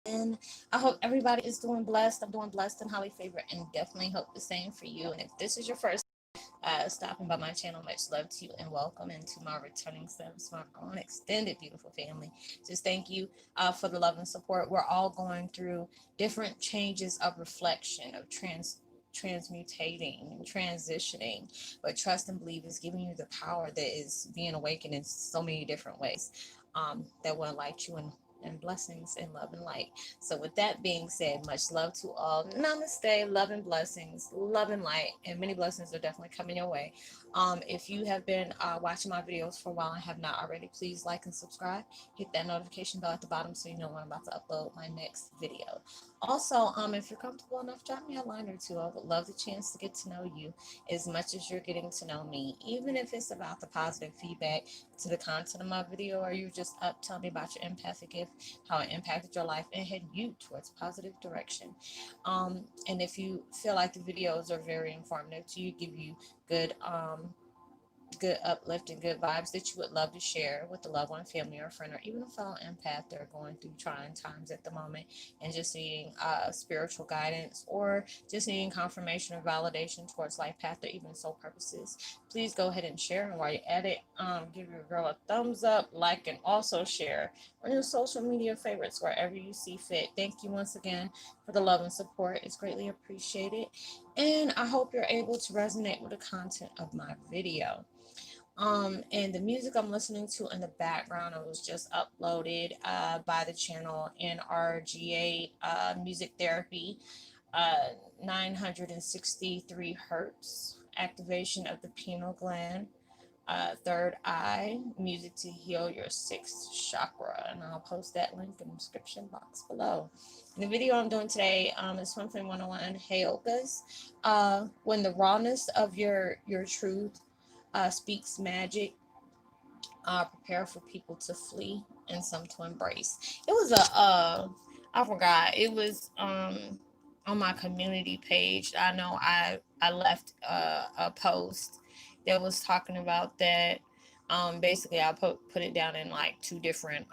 And I hope everybody is doing blessed. I'm doing blessed and highly favored, and definitely hope the same for you. And if this is your first stopping by my channel, much love to you and welcome. And to my returning subs, my own extended beautiful family, just thank you for the love and support. We're all going through different changes of reflection, of transmutating and transitioning, but trust and believe is giving you the power that is being awakened in so many different ways, that will enlighten you and blessings and love and light. So with that being said, much love to all. Namaste, love and blessings, love and light, and many blessings are definitely coming your way. If you have been watching my videos for a while and have not already, please like and subscribe. Hit that notification bell at the bottom so you know when I'm about to upload my next video. Also, if you're comfortable enough, drop me a line or two. I would love the chance to get to know you as much as you're getting to know me, even if it's about the positive feedback to the content of my video, or you just up tell me about your empathic gift, how it impacted your life, and head you towards positive direction. And if you feel like the videos are very informative to you, give you good good uplifting, good vibes that you would love to share with a loved one, family, or friend, or even a fellow empath that are going through trying times at the moment and just needing spiritual guidance, or just needing confirmation or validation towards life path or even soul purposes, please go ahead and share. And while you're at it, give your girl a thumbs up, like, and also share on your social media favorites wherever you see fit. Thank you once again for the love and support. It's greatly appreciated. And I hope you're able to resonate with the content of my video. And the music I'm listening to in the background, it was just uploaded by the channel NRGA Music Therapy, 963 hertz, activation of the pineal gland, third eye, music to heal your sixth chakra. And I'll post that link in the description box below. And the video I'm doing today is something 101 Heyokas. When the rawness of your truth speaks magic, prepare for people to flee and some to embrace. It was I forgot. It was on my community page. I know I left a post that was talking about that. Basically, I put it down in like two different,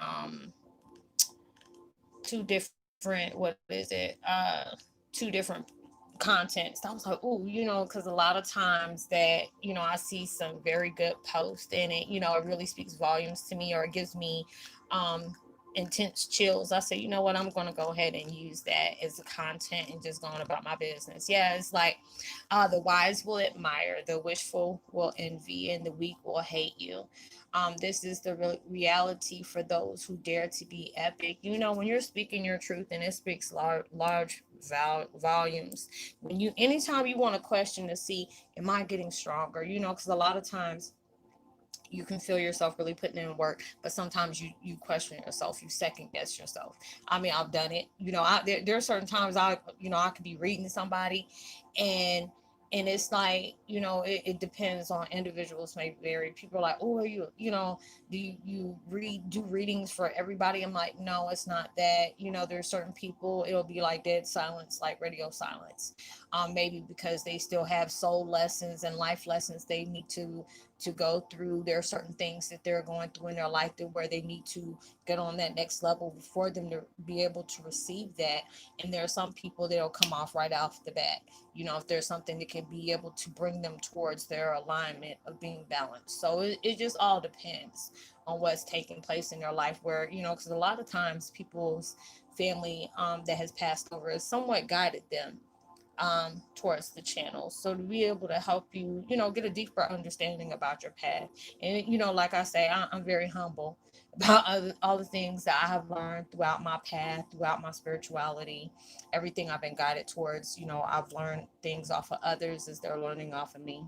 what is it? Two different contents. I was like, oh, because a lot of times that, I see some very good posts in it, it really speaks volumes to me, or it gives me um intense chills. I say, you know what, I'm gonna go ahead and use that as a content and just going about my business. Yeah, it's like the wise will admire, the wishful will envy, and the weak will hate you. This is the reality for those who dare to be epic. When you're speaking your truth, and it speaks large volumes. Anytime you want to question to see, am I getting stronger? Because a lot of times you can feel yourself really putting in work, but sometimes you question yourself, you second guess yourself. I mean, I've done it. There are certain times I could be reading somebody, and it's like, it depends on individuals, may vary. People are like, oh, are do readings for everybody? I'm like, no, it's not that. There's certain people, it'll be like dead silence, like radio silence. Maybe because they still have soul lessons and life lessons they need to go through. There are certain things that they're going through in their life that where they need to get on that next level for them to be able to receive that. And there are some people that'll come off right off the bat. If there's something that can be able to bring them towards their alignment of being balanced. So it just all depends on what's taking place in their life, where, because a lot of times people's family that has passed over has somewhat guided them towards the channel. So to be able to help you, get a deeper understanding about your path. And, like I say, I'm very humble about all the things that I have learned throughout my path, throughout my spirituality, everything I've been guided towards. I've learned things off of others as they're learning off of me.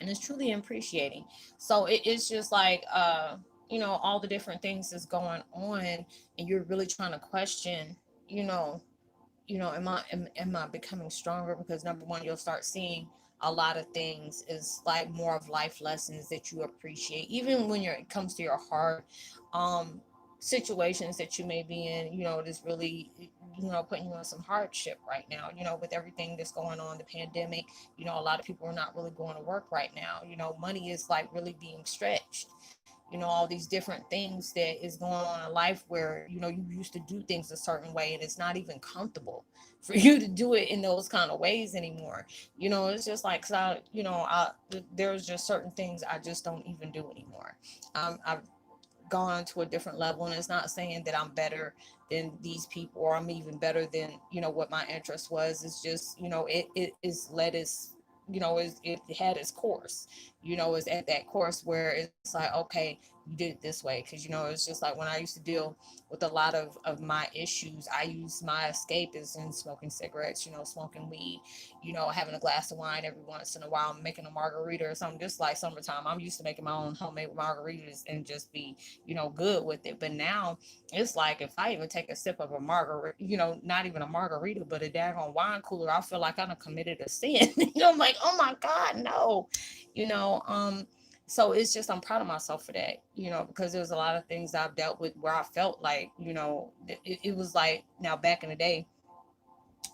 And it's truly appreciating. So it's just like, all the different things that's going on, and you're really trying to question, you know, am I becoming stronger? Because number one, you'll start seeing a lot of things is like more of life lessons that you appreciate, even when it comes to your hard um situations that you may be in. This really, putting you in some hardship right now, with everything that's going on, the pandemic. A lot of people are not really going to work right now. Money is like really being stretched. all these different things that is going on in life where, you used to do things a certain way and it's not even comfortable for you to do it in those kind of ways anymore. It's just like, 'cause there's just certain things I just don't even do anymore. I've gone to a different level, and it's not saying that I'm better than these people or I'm even better than what my interest was. It's just it is let us it had its course. It's at that course where it's like, okay, you did it this way, because it's just like when I used to deal with a lot of my issues, I used my escape as in smoking cigarettes, smoking weed, having a glass of wine every once in a while, making a margarita or something. Just like summertime, I'm used to making my own homemade margaritas and just be good with it. But now it's like, if I even take a sip of a margarita, not even a margarita, but a daggone wine cooler, I feel like I done committed a sin. I'm like, oh my God, no. you know um so it's just, I'm proud of myself for that, because there's a lot of things I've dealt with where I felt like, it was like, now back in the day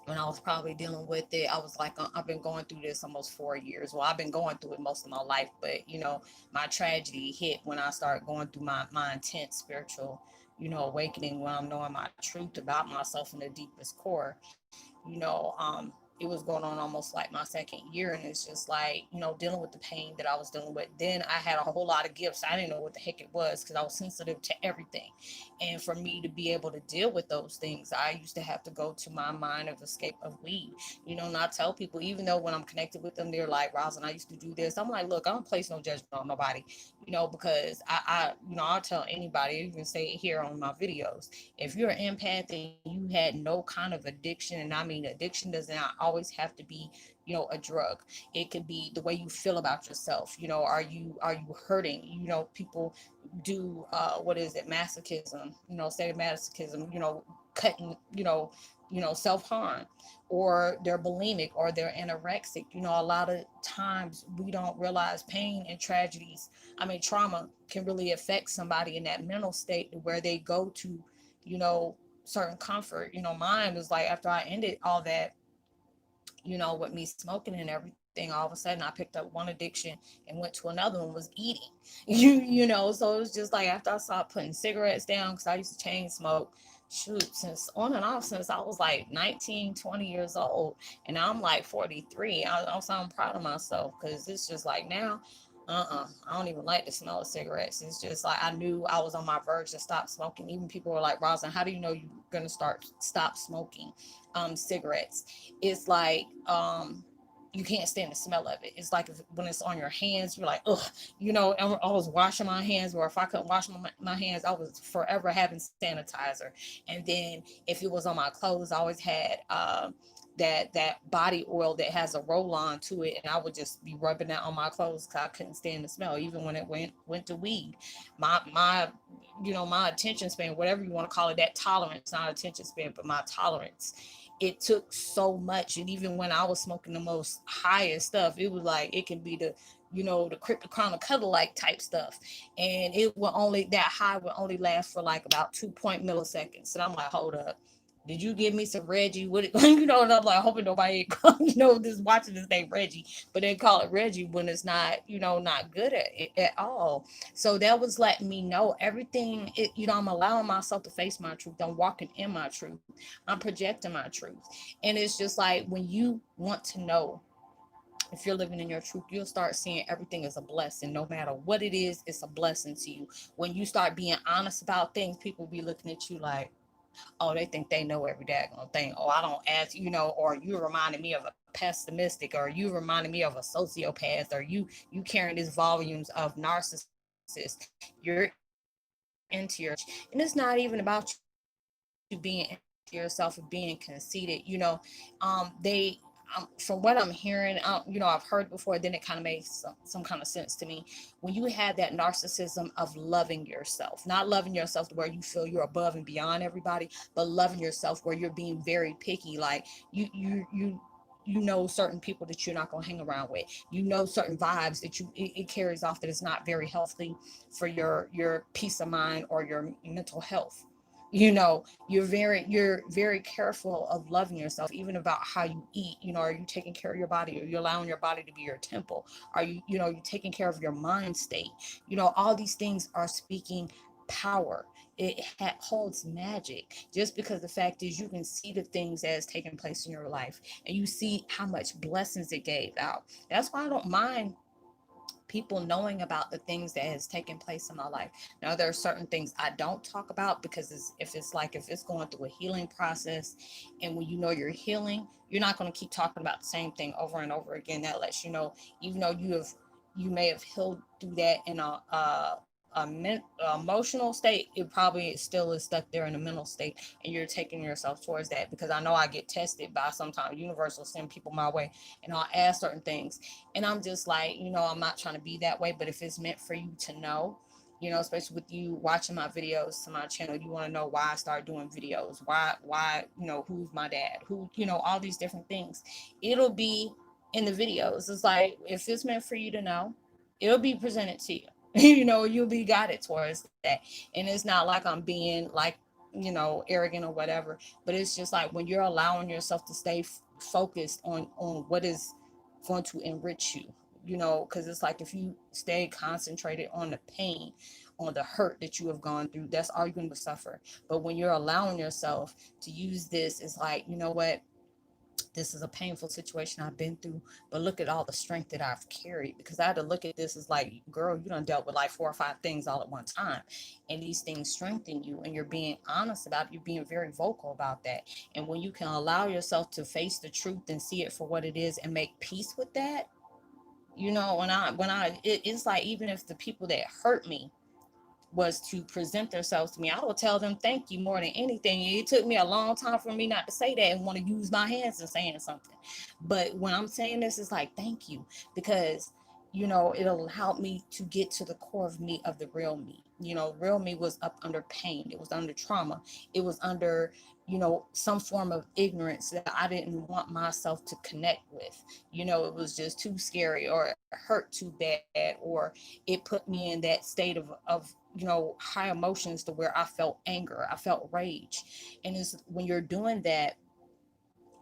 when I was probably dealing with it, I was like, I've been going through this almost 4 years. Well, I've been going through it most of my life, but my tragedy hit when I started going through my intense spiritual, awakening, when I'm knowing my truth about myself in the deepest core. It was going on almost like my second year, and it's just like, dealing with the pain that I was dealing with. Then I had a whole lot of gifts. I didn't know what the heck it was, because I was sensitive to everything. And for me to be able to deal with those things, I used to have to go to my mind of escape of weed. And I tell people, even though when I'm connected with them, they're like, Roslynn, I used to do this. I'm like, look, I don't place no judgment on nobody, because I'll tell anybody, I even say it here on my videos. If you're an empath and you had no kind of addiction, and I mean, addiction does not always have to be, a drug. It could be the way you feel about yourself. Are you hurting? People do what is it, masochism, sadomasochism, cutting, self-harm, or they're bulimic, or they're anorexic. A lot of times we don't realize pain and tragedies, I mean trauma, can really affect somebody in that mental state where they go to, you know certain comfort. Mine was like, after I ended all that, with me smoking and everything, all of a sudden I picked up one addiction and went to another one, was eating. So it was just like, after I stopped putting cigarettes down, because I used to chain smoke, shoot, since on and off, since I was like 19, 20 years old. And now I'm like 43. I'm proud of myself, because it's just like, now, I don't even like the smell of cigarettes. It's just like, I knew I was on my verge to stop smoking. Even people were like, Rosalind, how do you know you're gonna stop smoking cigarettes? It's like, you can't stand the smell of it. It's like, when it's on your hands, you're like, ugh. I was washing my hands, or if I couldn't wash my hands, I was forever having sanitizer. And then if it was on my clothes, I always had that body oil that has a roll on to it, and I would just be rubbing that on my clothes, because I couldn't stand the smell. Even when it went to weed, my my attention span, whatever you want to call it, that tolerance, not attention span, but my tolerance, it took so much. And even when I was smoking the most highest stuff, it was like, it can be the cryptic crown of cuddle like type stuff, and it will only, that high will only last for like about 2 milliseconds. And I'm like, hold up, did you give me some Reggie? What and I'm like, hoping nobody this watching this name Reggie, but they call it Reggie when it's not, not good at it at all. So that was letting me know everything. I'm allowing myself to face my truth. I'm walking in my truth. I'm projecting my truth. And it's just like, when you want to know if you're living in your truth, you'll start seeing everything as a blessing. No matter what it is, it's a blessing to you. When you start being honest about things, people will be looking at you like, oh, they think they know every daggone thing. Oh, I don't ask, or you reminded me of a pessimistic, or you reminded me of a sociopath, or you carrying these volumes of narcissist. You're into your, and it's not even about you being into yourself or being conceited. They from what I'm hearing, I've heard before, then it kind of made some kind of sense to me. When you have that narcissism of loving yourself, not loving yourself to where you feel you're above and beyond everybody, but loving yourself where you're being very picky. Like, certain people that you're not going to hang around with. Certain vibes that it carries off, that is not very healthy for your peace of mind or your mental health. You're very careful of loving yourself, even about how you eat. Are you taking care of your body? Are you allowing your body to be your temple? Are you taking care of your mind state? All these things are speaking power. It holds magic, just because the fact is you can see the things that has taken place in your life, and you see how much blessings it gave out. That's why I don't mind people knowing about the things that has taken place in my life. Now, there are certain things I don't talk about, because if it's going through a healing process, and when you're healing, you're not going to keep talking about the same thing over and over again. That lets you know, even though you may have healed through that in a emotional state, it probably still is stuck there in a mental state, and you're taking yourself towards that. Because I know I get tested by, sometimes universe will send people my way, and I'll ask certain things, and I'm just like, I'm not trying to be that way, but if it's meant for you to know, especially with you watching my videos to my channel, you want to know why I started doing videos, why, who's my dad, who, all these different things. It'll be in the videos. It's like, if it's meant for you to know, it'll be presented to you. You'll be guided towards that. And it's not like I'm being like, arrogant or whatever, but it's just like, when you're allowing yourself to stay focused on what is going to enrich you, because it's like, if you stay concentrated on the pain, on the hurt that you have gone through, that's all you're going to suffer. But when you're allowing yourself to use this, it's like, you know what, this is a painful situation I've been through, but look at all the strength that I've carried. Because I had to look at this as like, girl, you done dealt with like 4 or 5 things all at one time, and these things strengthen you, and you're being honest about it. You're being very vocal about that. And when you can allow yourself to face the truth and see it for what it is, and make peace with that, it's like, even if the people that hurt me was to present themselves to me, I will tell them thank you more than anything. It took me a long time for me not to say that and want to use my hands in saying something. But when I'm saying this, it's like, thank you, because it allowed me to get to the core of me, of the real me. Real me was up under pain. It was under trauma. It was under, some form of ignorance that I didn't want myself to connect with. It was just too scary, or it hurt too bad, or it put me in that state of high emotions, to where I felt anger, I felt rage. And it's when you're doing that,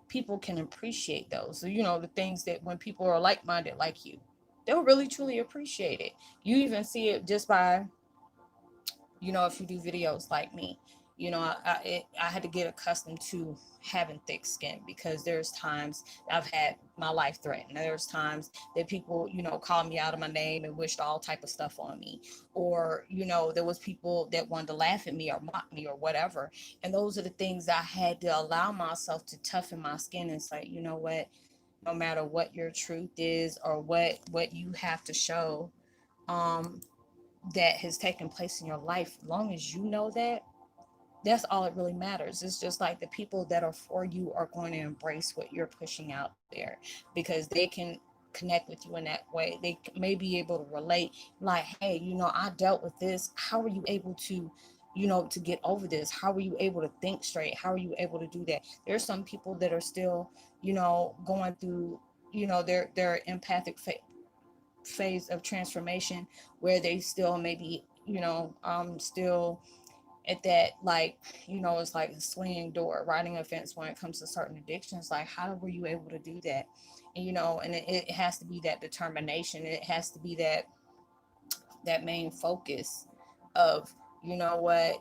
people can appreciate those. So, the things that, when people are like-minded like you, they'll really truly appreciate it. You even see it just by, if you do videos like me, I had to get accustomed to having thick skin, because there's times I've had my life threatened. There's times that people, call me out of my name and wished all type of stuff on me, or there was people that wanted to laugh at me or mock me or whatever. And those are the things I had to allow myself to toughen my skin and say, you know what, no matter what your truth is, or what you have to show, um that has taken place in your life, as long as you know that, that's all it really matters. It's just like, the people that are for you are going to embrace what you're pushing out there, because they can connect with you in that way. They may be able to relate, like, hey, I dealt with this. How are you able to, to get over this? How are you able to think straight? How are you able to do that? There's some people that are still, going through, their empathic phase of transformation, where they still maybe, still at that, like, it's like a swinging door, riding a fence when it comes to certain addictions. Like, how were you able to do that? And it has to be that determination. It has to be that main focus of, what,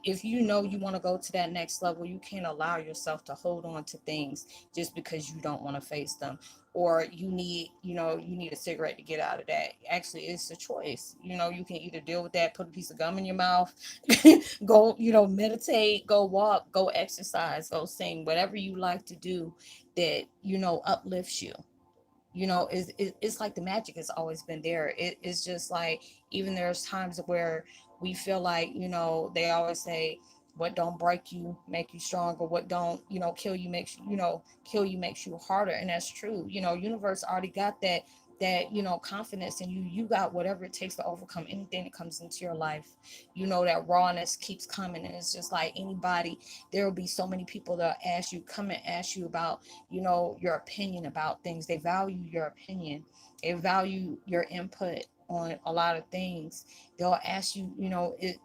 if you want to go to that next level, you can't allow yourself to hold on to things just because you don't want to face them, or you need a cigarette to get out of that. Actually, it's a choice. You can either deal with that, put a piece of gum in your mouth, go, meditate, go walk, go exercise, go sing, whatever you like to do that, uplifts you. It's like the magic has always been there. It's just like, even there's times where we feel like, they always say, what don't break you make you stronger, what don't, kill you makes you harder. And that's true. Universe already got that confidence in you. You got whatever it takes to overcome anything that comes into your life. That rawness keeps coming, and it's just like, anybody, there will be so many people that come and ask you about, your opinion about things. They value your opinion, they value your input. on a lot of things. They'll ask you,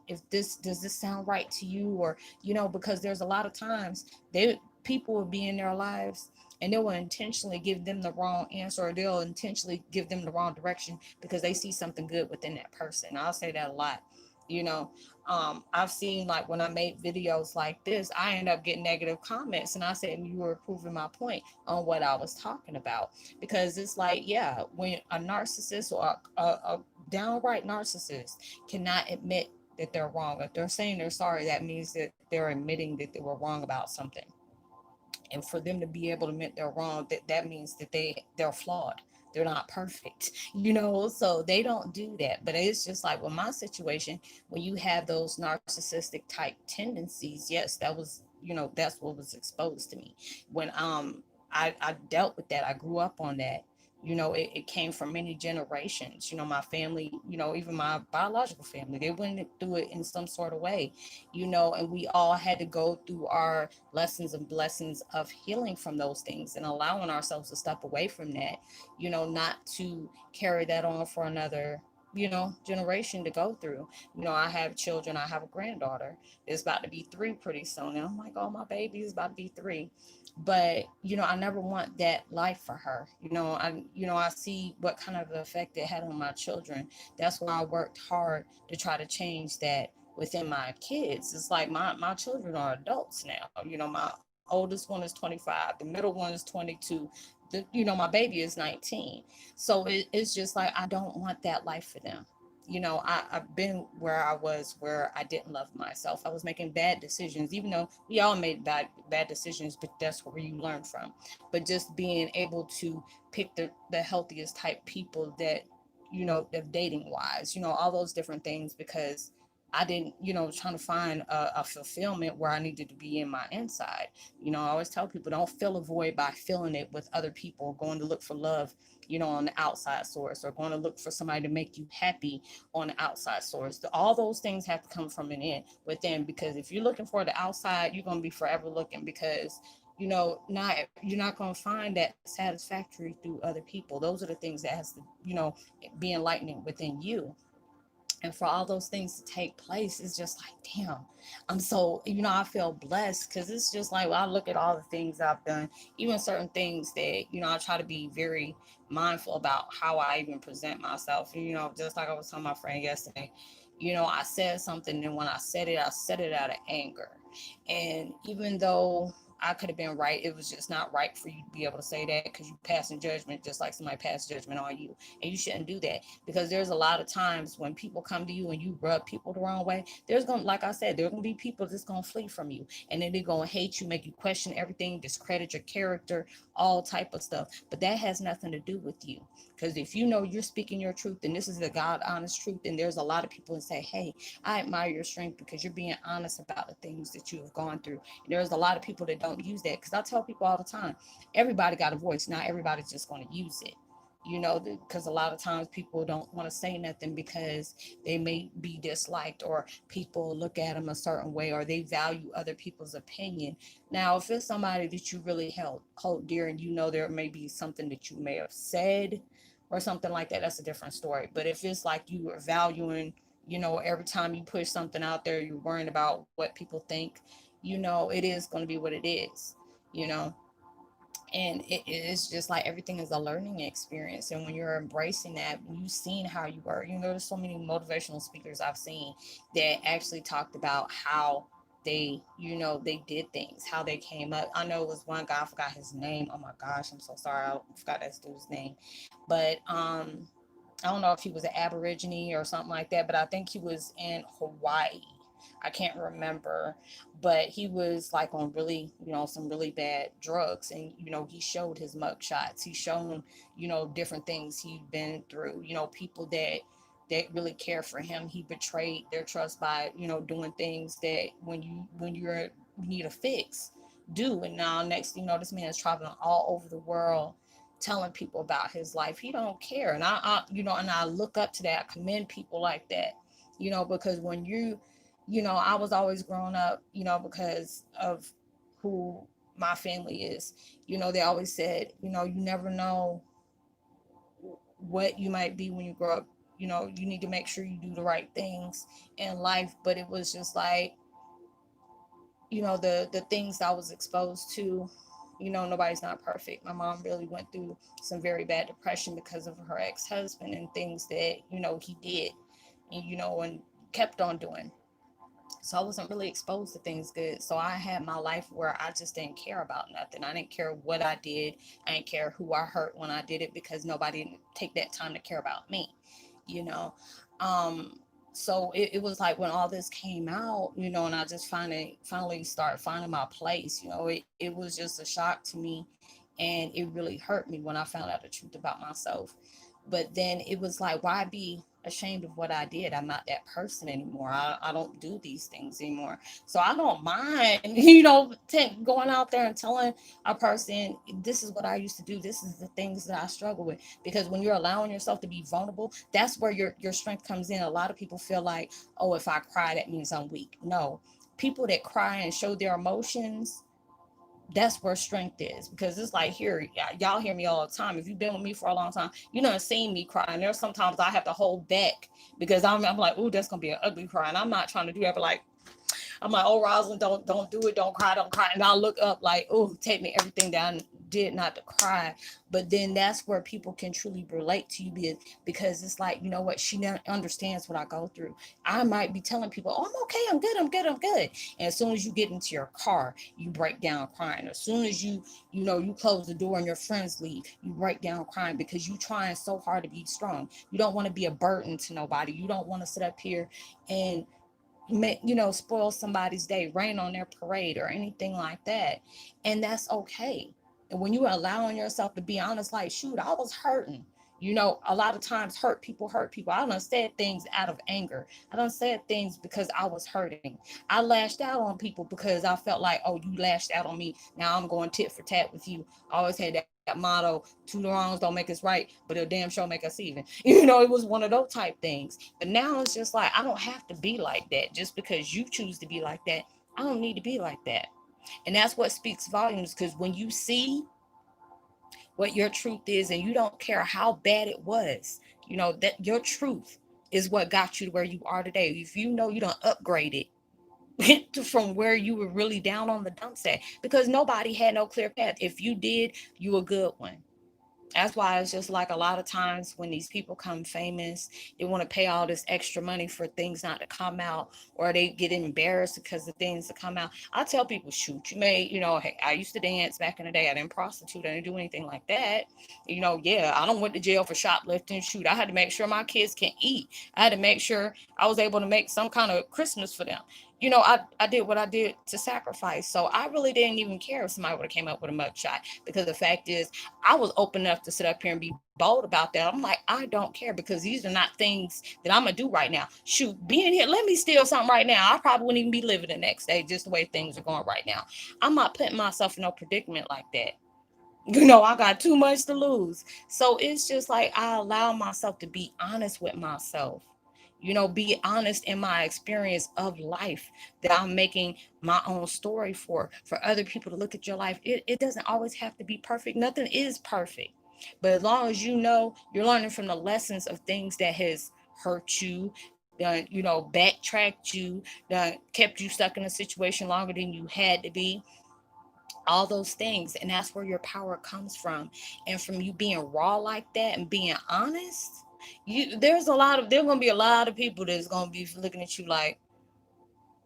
if this does this sound right to you, or because there's a lot of times people will be in their lives and they will intentionally give them the wrong answer, or they'll intentionally give them the wrong direction because they see something good within that person. I'll say that a lot. you know I've seen, like, when I make videos like this, I end up getting negative comments, and I said you were proving my point on what I was talking about. Because it's like, yeah, when a narcissist or a downright narcissist cannot admit that they're wrong, if they're saying they're sorry, that means that they're admitting that they were wrong about something. And for them to be able to admit they're wrong, that means that they're flawed, they're not perfect. So they don't do that. But it's just like with my situation, when you have those narcissistic type tendencies, yes, that's what was exposed to me. When I dealt with that, I grew up on that. It came from many generations. My family, even my biological family, they went through it in some sort of way. And we all had to go through our lessons and blessings of healing from those things and allowing ourselves to step away from that, not to carry that on for another generation to go through. I have children. I have a granddaughter. It's about to be 3 pretty soon, and I'm like, oh, my baby is about to be 3. But I never want that life for her. I see what kind of effect it had on my children. That's why I worked hard to try to change that within my kids. It's like my children are adults now. My oldest one is 25, the middle one is 22, my baby is 19. So it's just like, I don't want that life for them. I've been where I was, where I didn't love myself. I was making bad decisions, even though we all made bad decisions, but that's where you learn from. But just being able to pick the healthiest type people, that dating wise, all those different things, because I didn't, trying to find a fulfillment where I needed to be in my inside. I always tell people, don't fill a void by filling it with other people, going to look for love, on the outside source, or going to look for somebody to make you happy on the outside source. All those things have to come from within, because if you're looking for the outside, you're going to be forever looking, because not you're not going to find that satisfactory through other people. Those are the things that has to be enlightening within you. And for all those things to take place, it's just like, damn, I'm so, I feel blessed, because it's just like, well, I look at all the things I've done, even certain things that, I try to be very mindful about how I even present myself. Just like I was telling my friend yesterday, I said something, and when I said it out of anger. And even though I could have been right, it was just not right for you to be able to say that, because you passing judgment just like somebody passed judgment on you. And you shouldn't do that, because there's a lot of times when people come to you and you rub people the wrong way, like I said, there's going to be people that's going to flee from you, and then they're going to hate you, make you question everything, discredit your character, all type of stuff. But that has nothing to do with you, because if you're speaking your truth, and this is the God honest truth, and there's a lot of people that say, hey, I admire your strength because you're being honest about the things that you have gone through. And there's a lot of people that don't use that, because I tell people all the time, everybody got a voice, not everybody's just going to use it. Because a lot of times people don't want to say nothing because they may be disliked, or people look at them a certain way, or they value other people's opinion. Now, if it's somebody that you really hold dear, and there may be something that you may have said or something like that, that's a different story. But if it's like you are valuing, every time you push something out there, you're worrying about what people think, it is going to be what it is, you know and it's just like everything is a learning experience. And when you're embracing that, when you've seen how you were, there's so many motivational speakers I've seen that actually talked about how they did things, how they came up. I know it was one guy, I forgot his name. Oh my gosh, I'm so sorry, I forgot that dude's name. But I don't know if he was an Aborigine or something like that, but I think he was in Hawaii. I can't remember, but he was like on really, some really bad drugs. And, he showed his mug shots. He shown, different things he'd been through, people that really care for him. He betrayed their trust by, doing things that you need a fix, do. And now next thing you know, this man is traveling all over the world, telling people about his life. He don't care. And and I look up to that. I commend people like that, because when I was always growing up, because of who my family is. They always said, you never know what you might be when you grow up, you need to make sure you do the right things in life. But it was just like, the things I was exposed to, nobody's not perfect. My mom really went through some very bad depression because of her ex-husband and things that, he did, and, and kept on doing. So I wasn't really exposed to things good. So I had my life where I just didn't care about nothing. I didn't care what I did. I didn't care who I hurt when I did it, because nobody didn't take that time to care about me, you know. Um, so it was like when all this came out, and I just finally started finding my place, it was just a shock to me, and it really hurt me when I found out the truth about myself. But then it was like, why be ashamed of what I did? I'm not that person anymore. I don't do these things anymore. So I don't mind, going out there and telling a person, this is what I used to do. This is the things that I struggle with. Because when you're allowing yourself to be vulnerable, that's where your strength comes in. A lot of people feel like, oh, if I cry, that means I'm weak. No, people that cry and show their emotions, that's where strength is. Because it's like, here, y'all hear me all the time. If you've been with me for a long time, you know, seen me cry, and there's sometimes I have to hold back because I'm like, oh, that's gonna be an ugly cry, and I'm not trying to do that. But like, I'm like, oh, Roslynn, don't do it, don't cry. And I'll look up like, oh, take me everything down, did not to cry. But then that's where people can truly relate to you, because it's like, you know what, she understands what I go through. I might be telling people, oh, I'm okay, I'm good. And as soon as you get into your car, you break down crying. As soon as you close the door and your friends leave, you break down crying, because you trying so hard to be strong. You don't want to be a burden to nobody. You don't want to sit up here and spoil somebody's day, rain on their parade or anything like that. And that's okay. And when you're allowing yourself to be honest, like, shoot, I was hurting. A lot of times hurt people. I done said things out of anger. I done said things because I was hurting. I lashed out on people because I felt like, oh, you lashed out on me. Now I'm going tit for tat with you. I always had that motto, two wrongs don't make us right, but it'll damn sure make us even. It was one of those type things. But now it's just like, I don't have to be like that just because you choose to be like that. I don't need to be like that. And that's what speaks volumes, because when you see what your truth is, and you don't care how bad it was, that your truth is what got you to where you are today. If you don't upgrade it from where you were really down on the dumps at, because nobody had no clear path. If you did, you a good one. That's why it's just like, a lot of times when these people come famous, they want to pay all this extra money for things not to come out, or they get embarrassed because of things to come out. I tell people, shoot, hey, I used to dance back in the day. I didn't prostitute. I didn't do anything like that. Yeah, I don't went to jail for shoplifting. Shoot, I had to make sure my kids can eat. I had to make sure I was able to make some kind of Christmas for them. I did what I did to sacrifice. So I really didn't even care if somebody would have came up with a mugshot, because the fact is, I was open enough to sit up here and be bold about that. I'm like, I don't care, because these are not things that I'm gonna do right now. Shoot, being here, let me steal something right now, I probably wouldn't even be living the next day, just the way things are going right now. I'm not putting myself in no predicament like that. I got too much to lose. So it's just like, I allow myself to be honest with myself. Be honest in my experience of life that I'm making my own story for other people to look at your life. It doesn't always have to be perfect. Nothing is perfect. But as long as you're learning from the lessons of things that has hurt you, backtracked you, kept you stuck in a situation longer than you had to be, all those things. And that's where your power comes from. And from you being raw like that and being honest, there's gonna be a lot of people that's gonna be looking at you like,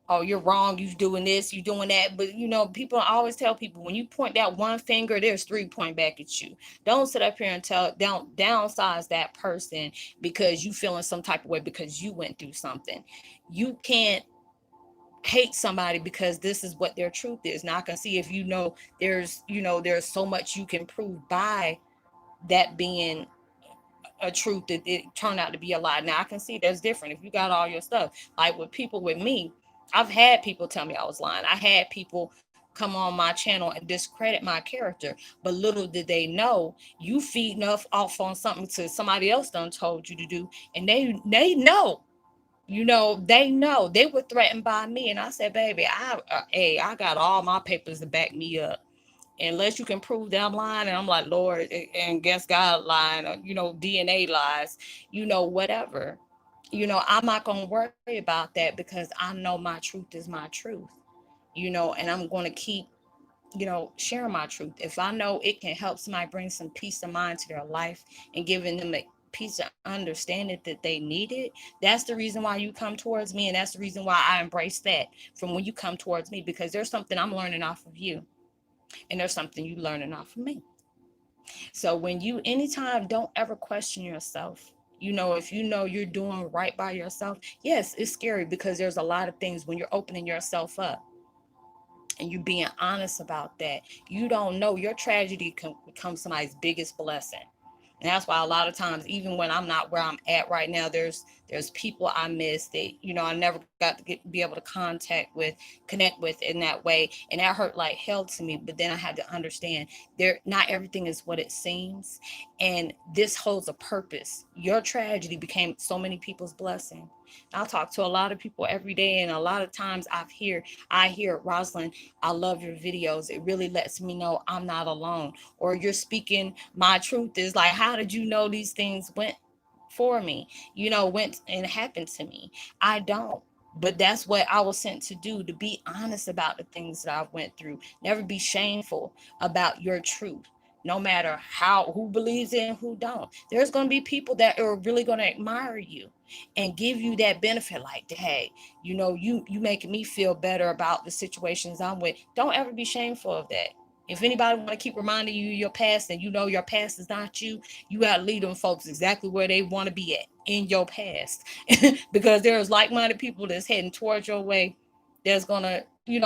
oh, you're wrong, you doing this, you doing that. But people, I always tell people, when you point that one finger, there's three point back at you. Don't sit up here and don't downsize that person because you feeling some type of way because you went through something. You can't hate somebody because this is what their truth is. Now I can see, if there's so much you can prove by that being a truth, that it turned out to be a lie. Now I can see that's different if you got all your stuff. Like with people, with me, I've had people tell me I was lying. I had people come on my channel and discredit my character, but little did they know, you feed enough off on something to somebody else done told you to do, and they know. They know. They were threatened by me, and I said, baby, I got all my papers to back me up. unless you can prove that I'm lying. And I'm like, Lord, and guess God lying, or, DNA lies, whatever. I'm not going to worry about that because I know my truth is my truth, and I'm going to keep, sharing my truth. If I know it can help somebody bring some peace of mind to their life and giving them a piece of understanding that they need it, that's the reason why you come towards me. And that's the reason why I embrace that from when you come towards me, because there's something I'm learning off of you and there's something you learning off of me. So when you anytime, don't ever question yourself. If you're doing right by yourself, yes, it's scary because there's a lot of things when you're opening yourself up and you being honest about that. You don't know your tragedy can become somebody's biggest blessing. And that's why a lot of times, even when I'm not where I'm at right now, there's people I miss that, I never got to be able to contact with, connect with in that way. And that hurt like hell to me. But then I had to understand not everything is what it seems. And this holds a purpose. Your tragedy became so many people's blessing. I talk to a lot of people every day, and a lot of times I hear, Roslynn, I love your videos. It really lets me know I'm not alone. Or you're speaking my truth. Is like, how did you know these things went for me? Went and happened to me. I don't. But that's what I was sent to do, to be honest about the things that I went through. Never be shameful about your truth. No matter who believes in, who don't. There's going to be people that are really going to admire you and give you that benefit, like, hey, you making me feel better about the situations I'm with. Don't ever be shameful of that. If anybody want to keep reminding you your past, and your past is not you, you got to lead them folks exactly where they want to be at in your past. Because there's like-minded people that's heading towards your way that's going to,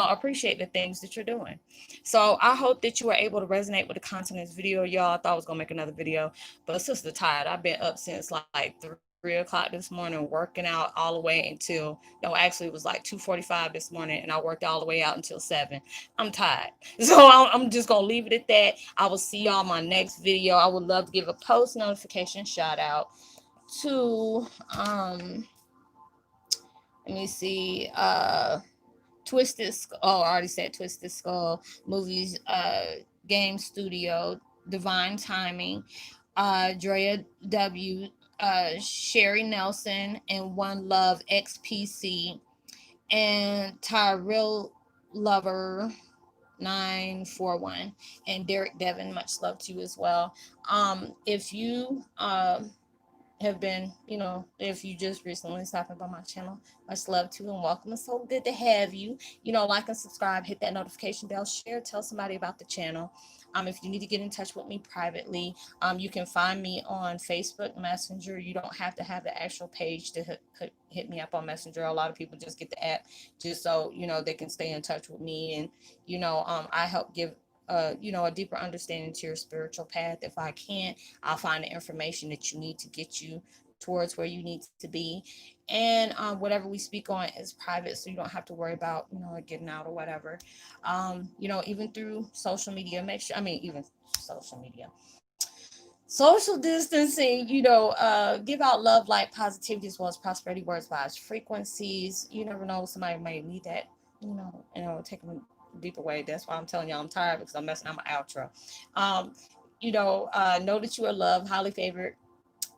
appreciate the things that you're doing. So I hope that you were able to resonate with the content of this video, y'all. I thought I was going to make another video, but sister tired. I've been up since like 3 o'clock this morning, working out all the way until, no, actually it was like 2:45 this morning, and I worked all the way out until 7. I'm tired. So I'm just going to leave it at that. I will see y'all in my next video. I would love to give a post notification shout out to, let me see, Twisted Skull. Oh, I already said Twisted Skull Movies, Game Studio, Divine Timing, Drea W, Sherry Nelson, and One Love XPC, and Tyrell Lover 941, and Derek Devon. Much love to you as well. If you have been, if you just recently stopping by my channel, much love to and welcome. It's so good to have you. Like and subscribe, hit that notification bell, share, tell somebody about the channel. If you need to get in touch with me privately, you can find me on Facebook Messenger. You don't have to have the actual page to hit me up on Messenger. A lot of people just get the app just so, they can stay in touch with me. And, I help give a deeper understanding to your spiritual path. If I can't, I'll find the information that you need to get you towards where you need to be. And whatever we speak on is private, so you don't have to worry about, getting out or whatever. Even through social media, even social media. Social distancing, give out love, light, positivity, as well as prosperity words, vibes, frequencies. You never know, somebody may need that, take them deeper way. That's why I'm telling y'all I'm tired, because I'm messing up my outro. Know that you are loved, highly favored,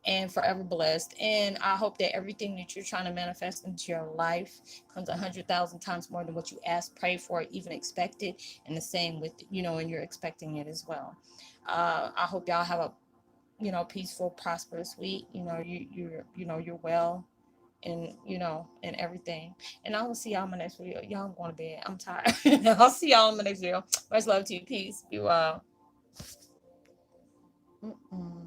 and forever blessed. And I hope that everything that you're trying to manifest into your life comes 100,000 times more than what you asked, prayed for, even expected. And the same with, and you're expecting it as well. I hope y'all have a, peaceful, prosperous week. You're well, and and everything. And I will see y'all in my next video. Y'all, I'm going to bed. I'm tired. I'll see y'all in my next video. Much love to you. Peace. Be well. Mm-mm.